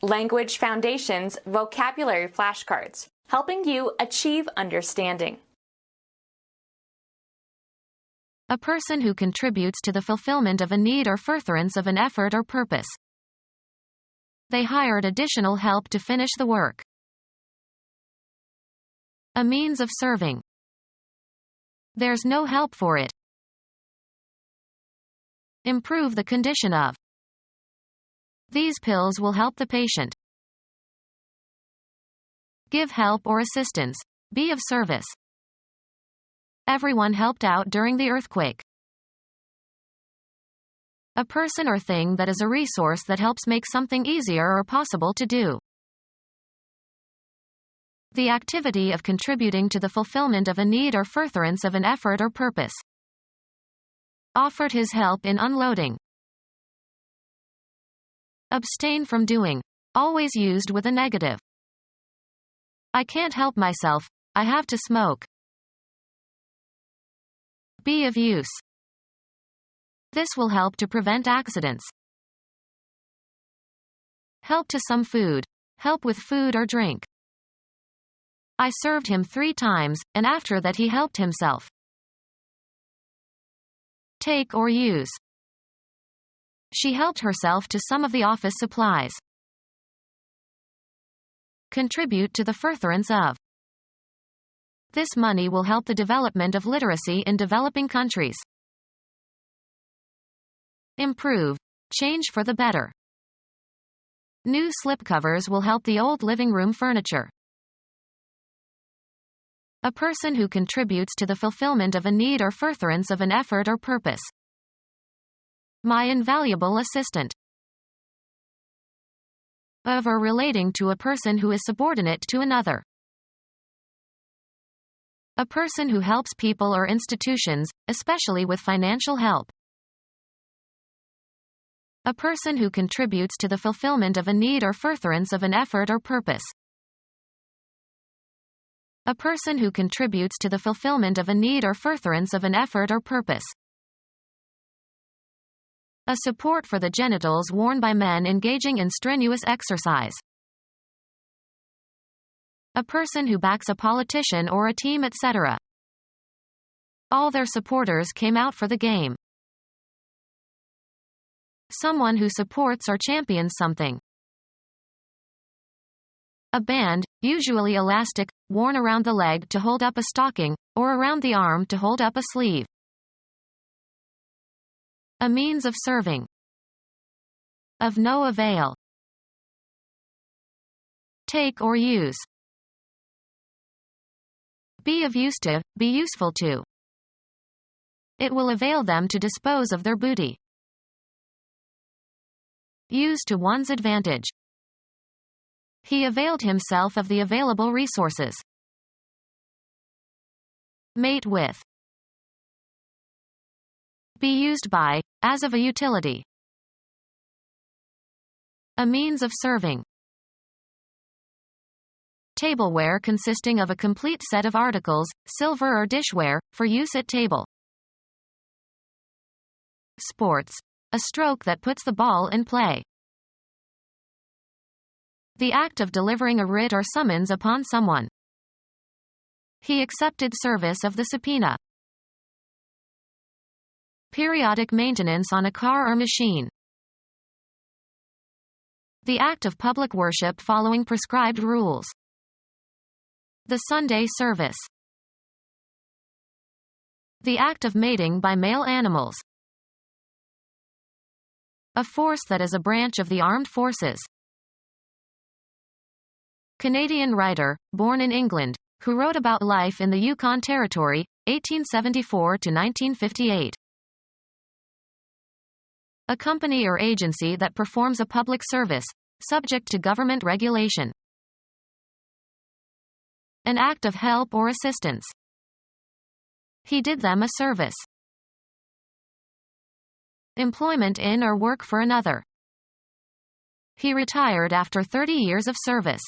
Language Foundations Vocabulary Flashcards, helping you achieve understanding. A person who contributes to the fulfillment of a need or furtherance of an effort or purpose. They hired additional help to finish the work. A means of serving. There's no help for it. Improve the condition of. These pills will help the patient. Give help or assistance. Be of service. Everyone helped out during the earthquake. A person or thing that is a resource that helps make something easier or possible to do. The activity of contributing to the fulfillment of a need or furtherance of an effort or purpose. Offered his help in unloading. Abstain from doing. Always used with a negative. I can't help myself, I have to smoke. Be of use. This will help to prevent accidents. Help to some food. Help with food or drink. I served him 3 times, and after that he helped himself. Take or use. She helped herself to some of the office supplies. Contribute to the furtherance of. This money will help the development of literacy in developing countries. Improve. Change for the better. New slipcovers will help the old living room furniture. A person who contributes to the fulfillment of a need or furtherance of an effort or purpose. My invaluable assistant. Of or relating to a person who is subordinate to another. A person who helps people or institutions, especially with financial help. A person who contributes to the fulfillment of a need or furtherance of an effort or purpose. A person who contributes to the fulfillment of a need or furtherance of an effort or purpose. A support for the genitals worn by men engaging in strenuous exercise. A person who backs a politician or a team, etc. All their supporters came out for the game. Someone who supports or champions something. A band, usually elastic, worn around the leg to hold up a stocking, or around the arm to hold up a sleeve. A means of serving. Of no avail. Take or use. Be of use to, be useful to. It will avail them to dispose of their booty. Use to one's advantage. He availed himself of the available resources. Mate with. Be used by, as of a utility. A means of serving. Tableware consisting of a complete set of articles, silver or dishware, for use at table. Sports. A stroke that puts the ball in play. The act of delivering a writ or summons upon someone. He accepted service of the subpoena. Periodic maintenance on a car or machine. The act of public worship following prescribed rules. The Sunday service. The act of mating by male animals. A force that is a branch of the armed forces. Canadian writer, born in England, who wrote about life in the Yukon Territory, 1874 to 1958. A company or agency that performs a public service, subject to government regulation. An act of help or assistance. He did them a service. Employment in or work for another. He retired after 30 years of service.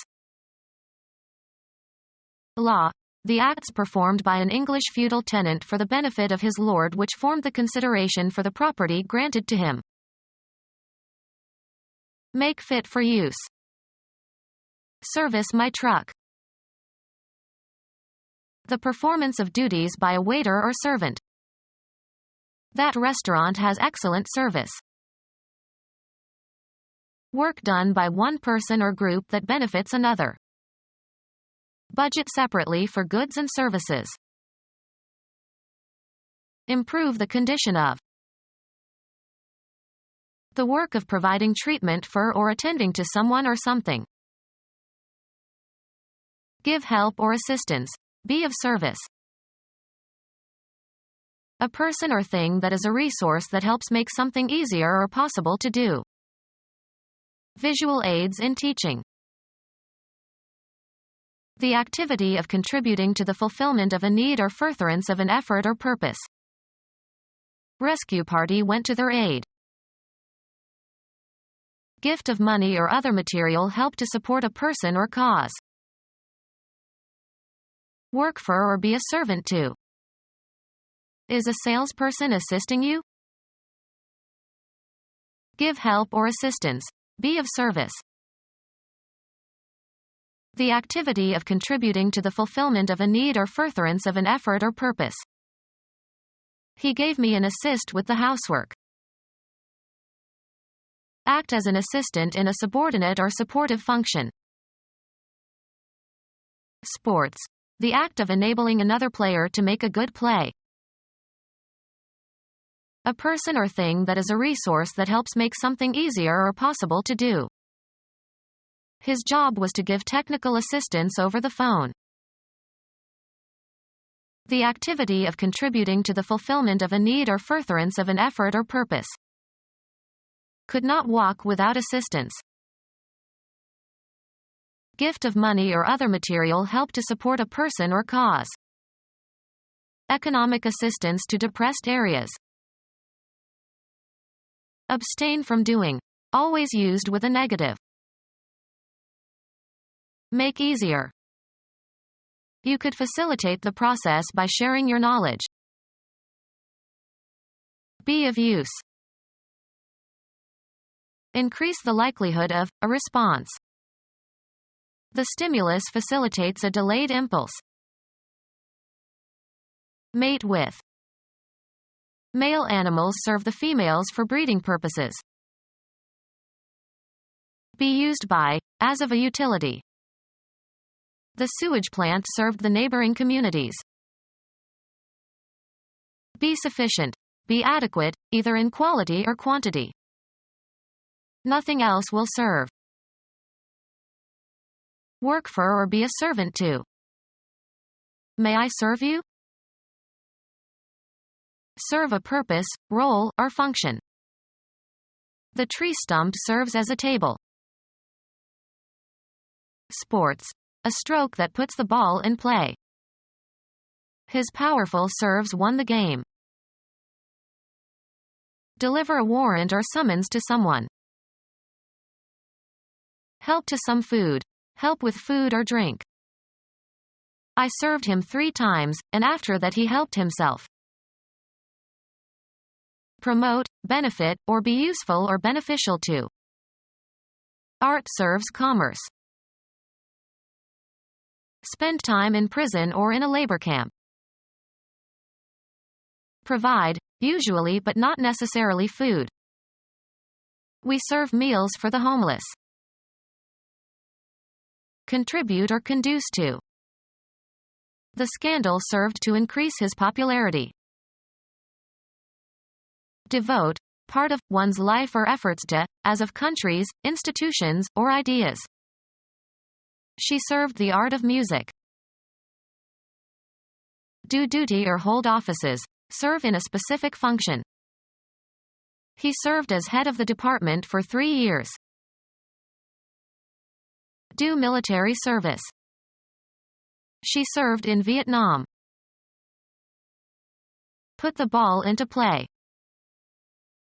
Law. The acts performed by an English feudal tenant for the benefit of his lord which formed the consideration for the property granted to him. Make fit for use. Service my truck. The performance of duties by a waiter or servant. That restaurant has excellent service. Work done by one person or group that benefits another. Budget separately for goods and services. Improve the condition of. The work of providing treatment for or attending to someone or something. Give help or assistance. Be of service. A person or thing that is a resource that helps make something easier or possible to do. Visual aids in teaching. The activity of contributing to the fulfillment of a need or furtherance of an effort or purpose. Rescue party went to their aid. Gift of money or other material help to support a person or cause. Work for or be a servant to. Is a salesperson assisting you? Give help or assistance. Be of service. The activity of contributing to the fulfillment of a need or furtherance of an effort or purpose. He gave me an assist with the housework. Act as an assistant in a subordinate or supportive function. Sports. The act of enabling another player to make a good play. A person or thing that is a resource that helps make something easier or possible to do. His job was to give technical assistance over the phone. The activity of contributing to the fulfillment of a need or furtherance of an effort or purpose. Could not walk without assistance. Gift of money or other material help to support a person or cause. Economic assistance to depressed areas. Abstain from doing. Always used with a negative. Make easier. You could facilitate the process by sharing your knowledge. Be of use. Increase the likelihood of a response. The stimulus facilitates a delayed impulse. Mate with. Male animals serve the females for breeding purposes. Be used by, as of a utility. The sewage plant served the neighboring communities. Be sufficient. Be adequate, either in quality or quantity. Nothing else will serve. Work for or be a servant to. May I serve you? Serve a purpose, role, or function. The tree stump serves as a table. Sports. A stroke that puts the ball in play. His powerful serves won the game. Deliver a warrant or summons to someone. Help to some food. Help with food or drink. I served him 3 times, and after that he helped himself. Promote, benefit, or be useful or beneficial to. Art serves commerce. Spend time in prison or in a labor camp. Provide, usually but not necessarily food. We serve meals for the homeless. Contribute or conduce to. The scandal served to increase his popularity. Devote, part of one's life or efforts to, as of countries, institutions, or ideas. She served the art of music. Do duty or hold offices, serve in a specific function. He served as head of the department for 3 years. Do military service. She served in Vietnam. Put the ball into play.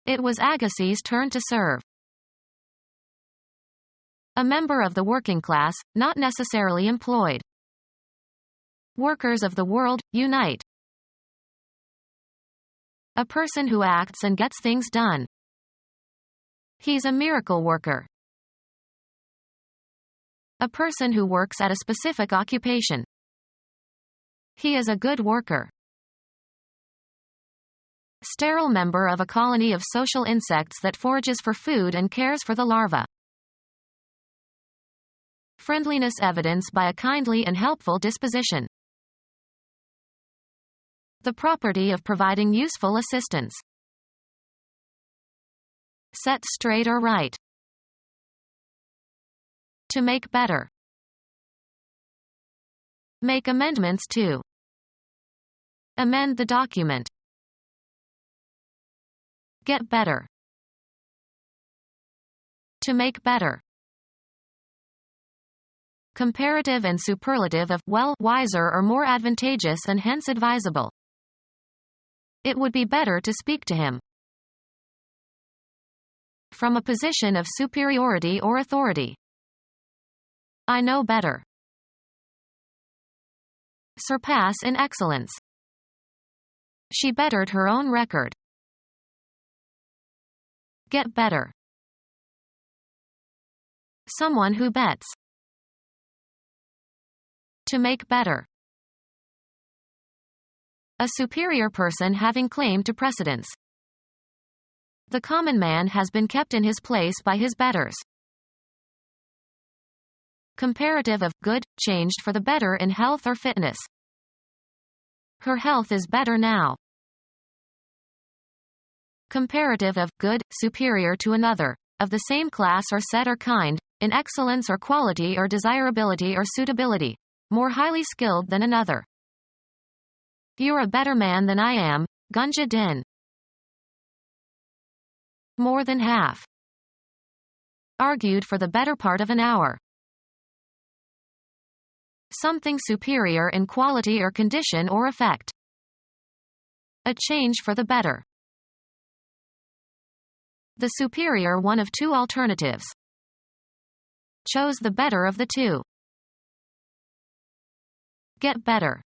It was Agassiz' turn to serve. A member of the working class, not necessarily employed. Workers of the world, unite. A person who acts and gets things done. He's a miracle worker. A person who works at a specific occupation. He is a good worker. Sterile member of a colony of social insects that forages for food and cares for the larva. Friendliness evidence by a kindly and helpful disposition. The property of providing useful assistance. Set straight or right. To make better. Make amendments to. Amend the document. Get better. To make better. Comparative and superlative of well, wiser or more advantageous and hence advisable. It would be better to speak to him. From a position of superiority or authority. I know better. Surpass in excellence. She bettered her own record. Get better. Someone who bets. To make better. A superior person having claim to precedence. The common man has been kept in his place by his betters. Comparative of good, changed for the better in health or fitness. Her health is better now. Comparative of good, superior to another, of the same class or set or kind, in excellence or quality or desirability or suitability, more highly skilled than another. You're a better man than I am, Gunja Din. More than half. Argued for the better part of an hour. Something superior in quality or condition or effect. A change for the better. The superior one of two alternatives. Chose the better of the two. Get better.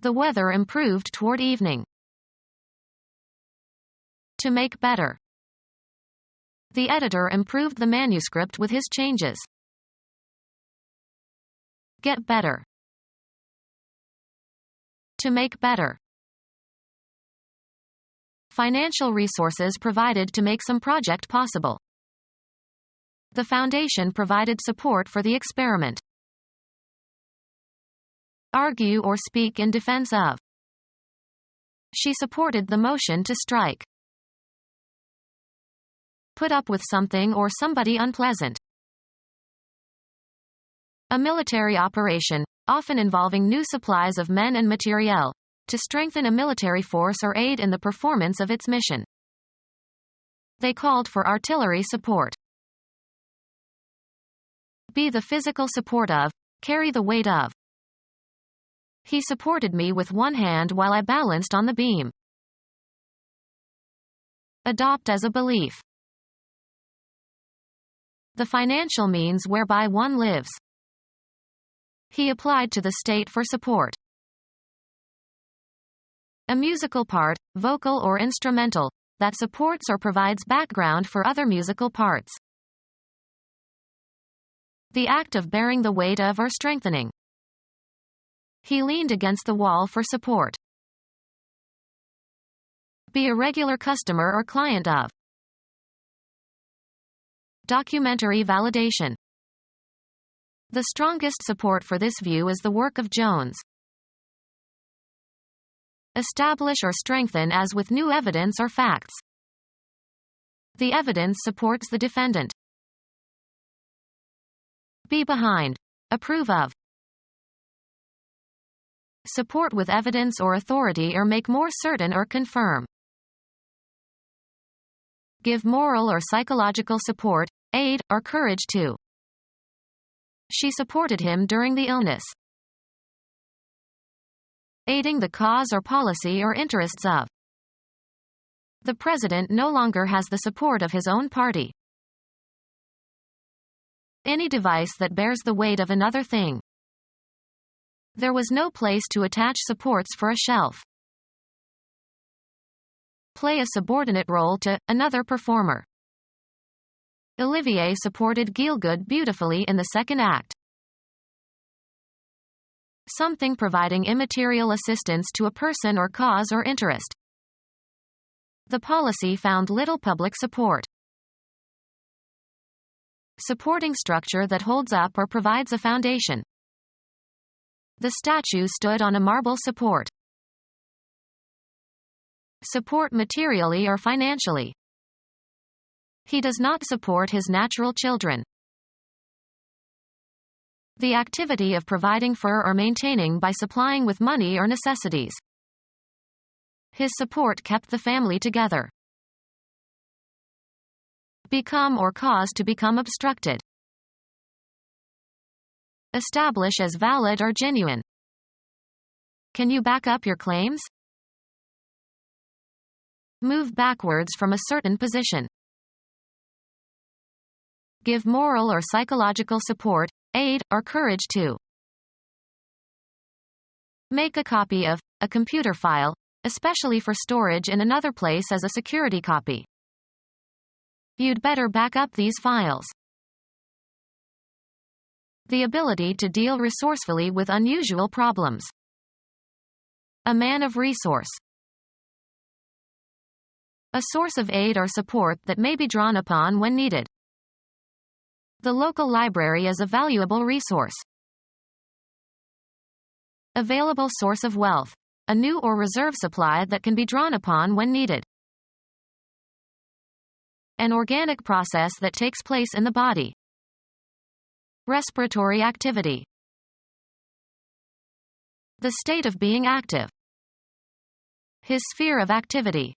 The weather improved toward evening. To make better. The editor improved the manuscript with his changes. Get better. To make better. Financial resources provided to make some project possible. The foundation provided support for the experiment. Argue or speak in defense of. She supported the motion to strike. Put up with something or somebody unpleasant. A military operation, often involving new supplies of men and materiel, to strengthen a military force or aid in the performance of its mission. They called for artillery support. Be the physical support of, carry the weight of. He supported me with one hand while I balanced on the beam. Adopt as a belief. The financial means whereby one lives. He applied to the state for support. A musical part, vocal or instrumental, that supports or provides background for other musical parts. The act of bearing the weight of or strengthening. He leaned against the wall for support. Be a regular customer or client of. Documentary validation. The strongest support for this view is the work of Jones. Establish or strengthen as with new evidence or facts. The evidence supports the defendant. Be behind. Approve of. Support with evidence or authority or make more certain or confirm. Give moral or psychological support, aid, or courage to. She supported him during the illness. Aiding the cause or policy or interests of. The president no longer has the support of his own party. Any device that bears the weight of another thing. There was no place to attach supports for a shelf. Play a subordinate role to another performer. Olivier supported Gielgud beautifully in the second act. Something providing immaterial assistance to a person or cause or interest. The policy found little public support. Supporting structure that holds up or provides a foundation. The statue stood on a marble support. Support materially or financially. He does not support his natural children. The activity of providing for or maintaining by supplying with money or necessities. His support kept the family together. Become or cause to become obstructed. Establish as valid or genuine. Can you back up your claims? Move backwards from a certain position. Give moral or psychological support, aid, or courage to. Make a copy of a computer file, especially for storage in another place as a security copy. You'd better back up these files. The ability to deal resourcefully with unusual problems. A man of resource. A source of aid or support that may be drawn upon when needed. The local library is a valuable resource. Available source of wealth. A new or reserve supply that can be drawn upon when needed. An organic process that takes place in the body. Respiratory activity. The state of being active. His sphere of activity.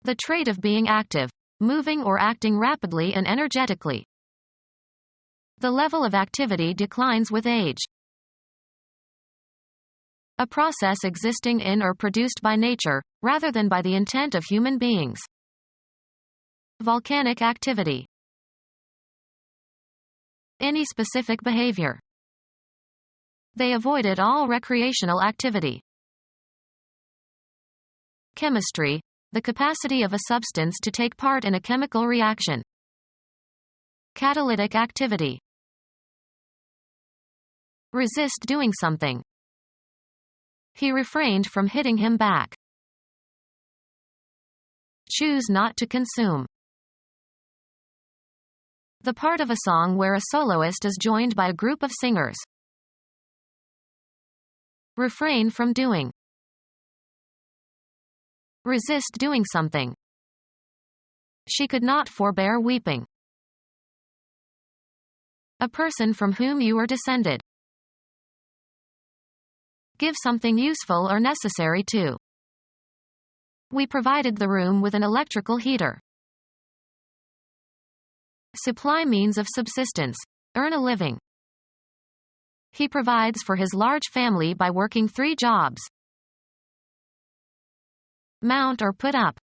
The trait of being active, moving or acting rapidly and energetically. The level of activity declines with age. A process existing in or produced by nature, rather than by the intent of human beings. Volcanic activity. Any specific behavior. They avoided all recreational activity. Chemistry. The capacity of a substance to take part in a chemical reaction. Catalytic activity. Resist doing something. He refrained from hitting him back. Choose not to consume. The part of a song where a soloist is joined by a group of singers. Refrain from doing. Resist doing something. She could not forbear weeping. A person from whom you are descended. Give something useful or necessary to. We provided the room with an electrical heater. Supply means of subsistence. Earn a living. He provides for his large family by working 3 jobs. Mount or put up.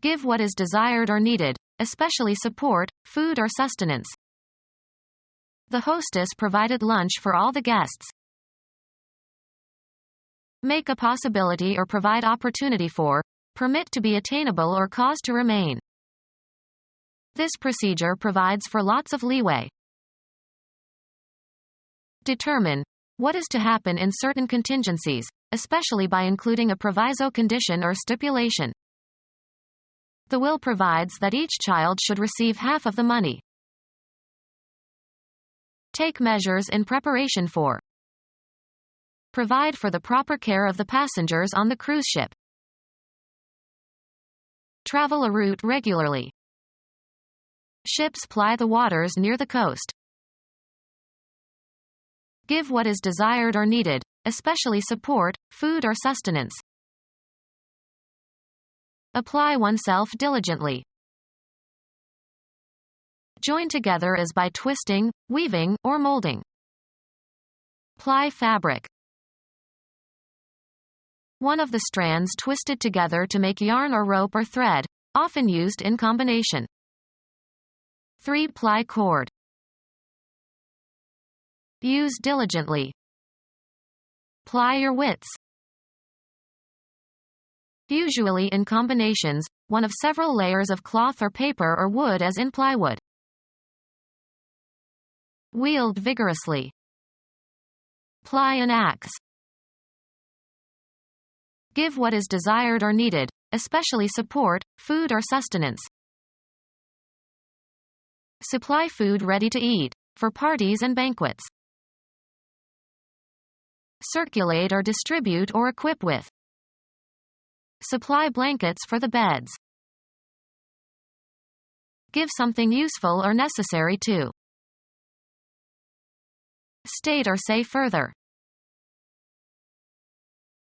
Give what is desired or needed, especially support, food or sustenance. The hostess provided lunch for all the guests. Make a possibility or provide opportunity for, permit to be attainable or cause to remain. This procedure provides for lots of leeway. Determine what is to happen in certain contingencies, especially by including a proviso condition or stipulation. The will provides that each child should receive half of the money. Take measures in preparation for. Provide for the proper care of the passengers on the cruise ship. Travel a route regularly. Ships ply the waters near the coast. Give what is desired or needed, especially support, food or sustenance. Apply oneself diligently. Join together as by twisting, weaving, or molding. Ply fabric. One of the strands twisted together to make yarn or rope or thread, often used in combination. 3-ply cord. Use diligently. Ply your wits. usually in combinations, one of several layers of cloth or paper or wood as in plywood. Wield vigorously. Ply an axe. Give what is desired or needed, especially support, food or sustenance. Supply food ready to eat, for parties and banquets. Circulate or distribute or equip with. Supply blankets for the beds. Give something useful or necessary to. State or say further.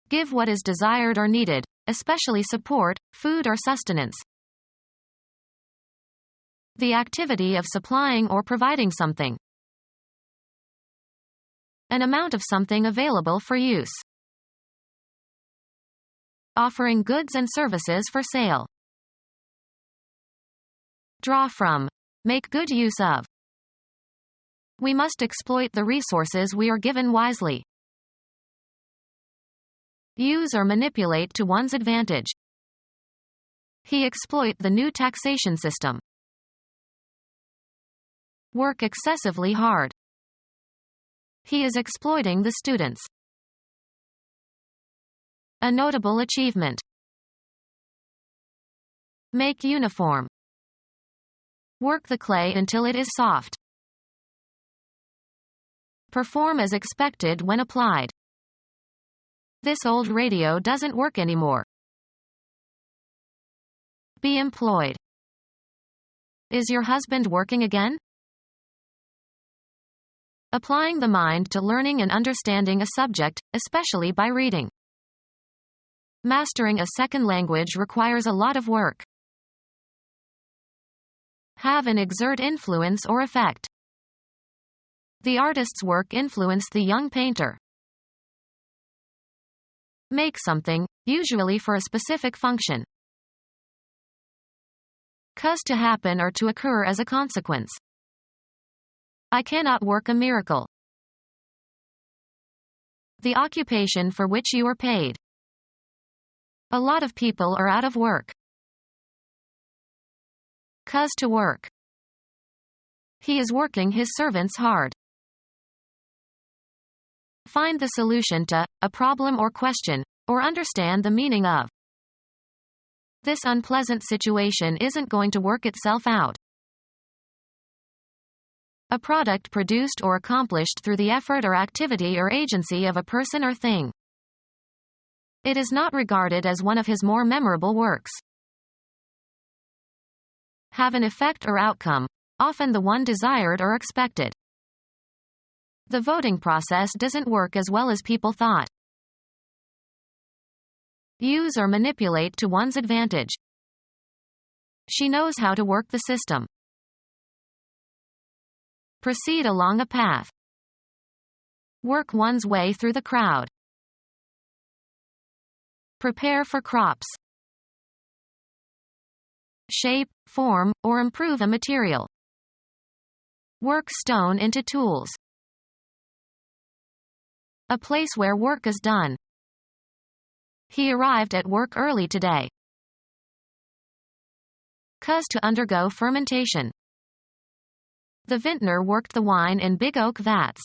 Give what is desired or needed, especially support, food or sustenance. The activity of supplying or providing something. An amount of something available for use. Offering goods and services for sale. Draw from. Make good use of. We must exploit the resources we are given wisely. Use or manipulate to one's advantage. He exploit the new taxation system. Work excessively hard. He is exploiting the students. A notable achievement. Make uniform. Work the clay until it is soft. Perform as expected when applied. This old radio doesn't work anymore. Be employed. Is your husband working again? Applying the mind to learning and understanding a subject, especially by reading. Mastering a second language requires a lot of work. Have and exert influence or effect. The artist's work influenced the young painter. Make something, usually for a specific function. Cause to happen or to occur as a consequence. I cannot work a miracle. The occupation for which you are paid. A lot of people are out of work. Cause to work. He is working his servants hard. Find the solution to a problem or question, or understand the meaning of. This unpleasant situation isn't going to work itself out. A product produced or accomplished through the effort or activity or agency of a person or thing. It is not regarded as one of his more memorable works. Have an effect or outcome, often the one desired or expected. The voting process doesn't work as well as people thought. Use or manipulate to one's advantage. She knows how to work the system. Proceed along a path. Work one's way through the crowd. Prepare for crops. Shape, form, or improve a material. Work stone into tools. A place where work is done. He arrived at work early today. Cause to undergo fermentation. The vintner worked the wine in big oak vats.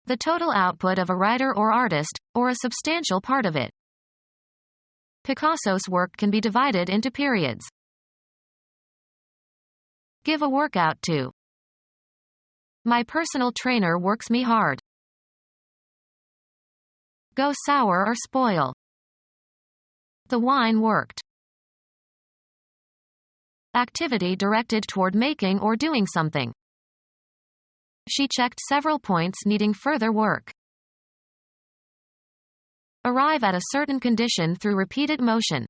The total output of a writer or artist, or a substantial part of it. Picasso's work can be divided into periods. Give a workout to. My personal trainer works me hard. Go sour or spoil. The wine worked. Activity directed toward making or doing something. She checked several points needing further work. Arrive at a certain condition through repeated motion.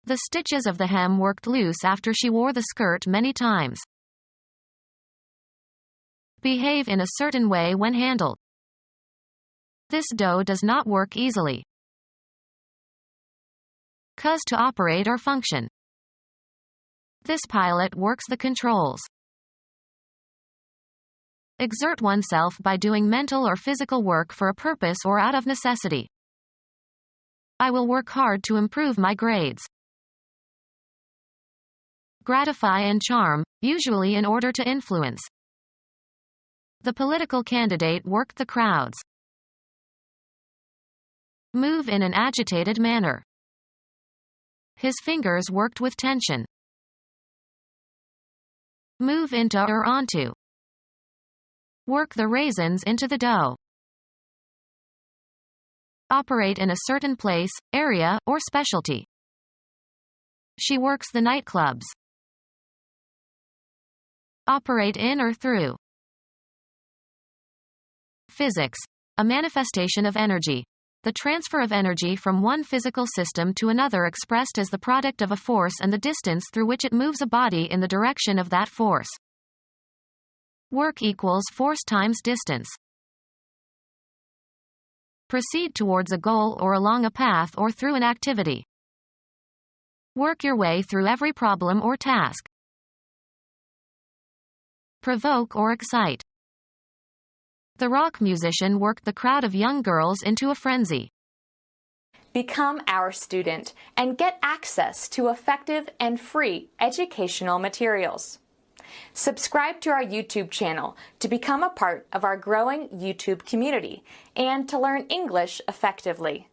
The stitches of the hem worked loose after she wore the skirt many times. Behave in a certain way when handled. This dough does not work easily. Cause to operate or function. This pilot works the controls. Exert oneself by doing mental or physical work for a purpose or out of necessity. I will work hard to improve my grades. Gratify and charm, usually in order to influence. The political candidate worked the crowds. Move in an agitated manner. His fingers worked with tension. Move into or onto. Work the raisins into the dough. Operate in a certain place, area, or specialty. She works the nightclubs. Operate in or through. Physics. A manifestation of energy. The transfer of energy from one physical system to another expressed as the product of a force and the distance through which it moves a body in the direction of that force. Work equals force times distance. Proceed towards a goal or along a path or through an activity. Work your way through every problem or task. Provoke or excite. The rock musician worked the crowd of young girls into a frenzy. Become our student and get access to effective and free educational materials. Subscribe to our YouTube channel to become a part of our growing YouTube community and to learn English effectively.